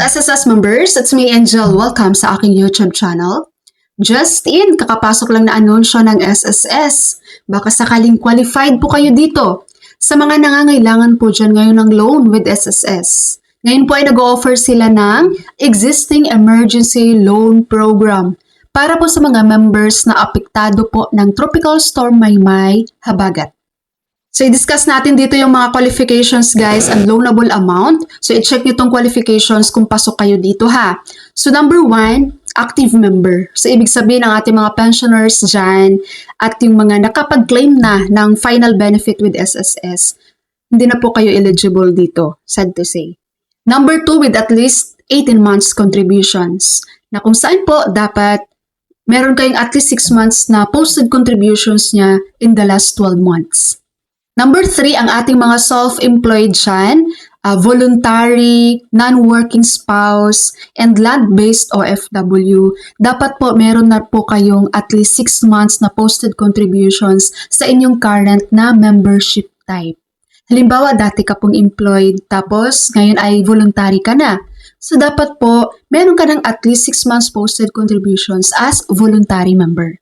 SSS members, it's me Angel. Welcome sa aking YouTube channel. Just in, kakapasok lang na anunsyo ng SSS. Baka sakaling qualified po kayo dito. Sa mga nangangailangan po dyan ngayon ng loan with SSS. Ngayon po ay nag-offer sila ng Existing Emergency Loan Program para po sa mga members na apektado po ng Tropical Storm Maymay, Habagat. So, i-discuss natin dito yung mga qualifications, guys, and loanable amount. So, i-check nyo itong qualifications kung pasok kayo dito, ha. So, number 1, active member. So, ibig sabihin ng ating mga pensioners dyan at yung mga nakapag-claim na ng final benefit with SSS, hindi na po kayo eligible dito, sad to say. Number 2, with at least 18 months contributions. Na kung saan po dapat meron kayong at least 6 months na posted contributions niya in the last 12 months. Number 3, ang ating mga self-employed dyan, voluntary, non-working spouse, and land-based OFW. Dapat po meron na po kayong at least 6 months na posted contributions sa inyong current na membership type. Halimbawa, dati ka pong employed, tapos ngayon ay voluntary ka na. So, dapat po meron ka ng at least 6 months posted contributions as voluntary member.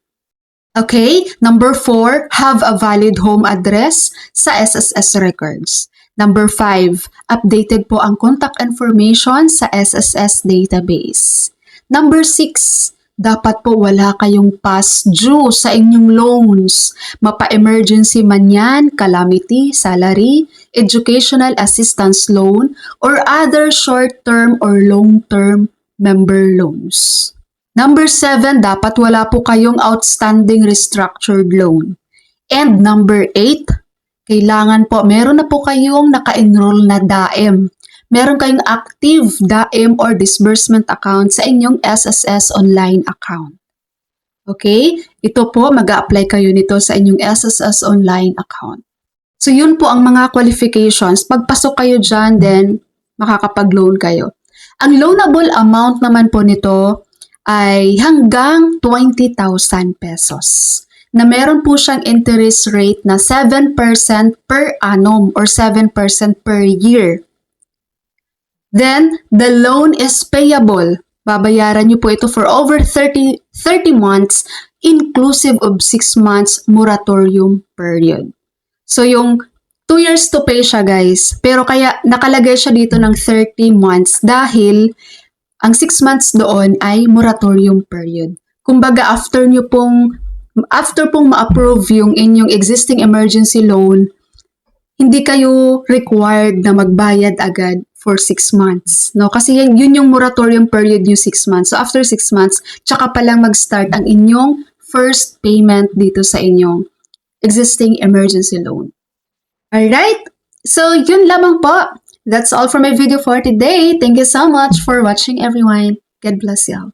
Okay, number 4, have a valid home address sa SSS records. Number 5, updated po ang contact information sa SSS database. Number 6, dapat po wala kayong past due sa inyong loans. Mapa-emergency man yan, calamity, salary, educational assistance loan, or other short-term or long-term member loans. Number 7, dapat wala po kayong outstanding restructured loan. And number 8, kailangan po meron na po kayong naka-enroll na DAEM. Meron kayong active DAEM or disbursement account sa inyong SSS online account. Okay? Ito po, mag-a-apply kayo nito sa inyong SSS online account. So yun po ang mga qualifications. Pagpasok kayo dyan, then makakapag-loan kayo. Ang loanable amount naman po nito ay hanggang 20,000 pesos na meron po siyang interest rate na 7% per annum or 7% per year. Then, the loan is payable. Babayaran niyo po ito for over 30 months inclusive of 6 months moratorium period. So, yung 2 years to pay siya, guys. Pero kaya nakalagay siya dito ng 30 months dahil ang 6 months doon ay moratorium period. Kumbaga, after pong ma-approve yung inyong existing emergency loan, hindi kayo required na magbayad agad for 6 months. No? Kasi yun yung moratorium period yung 6 months. So, after 6 months, tsaka pa lang mag-start ang inyong first payment dito sa inyong existing emergency loan. Alright? So, yun lamang po. That's all for my video for today. Thank you so much for watching, everyone. God bless you all.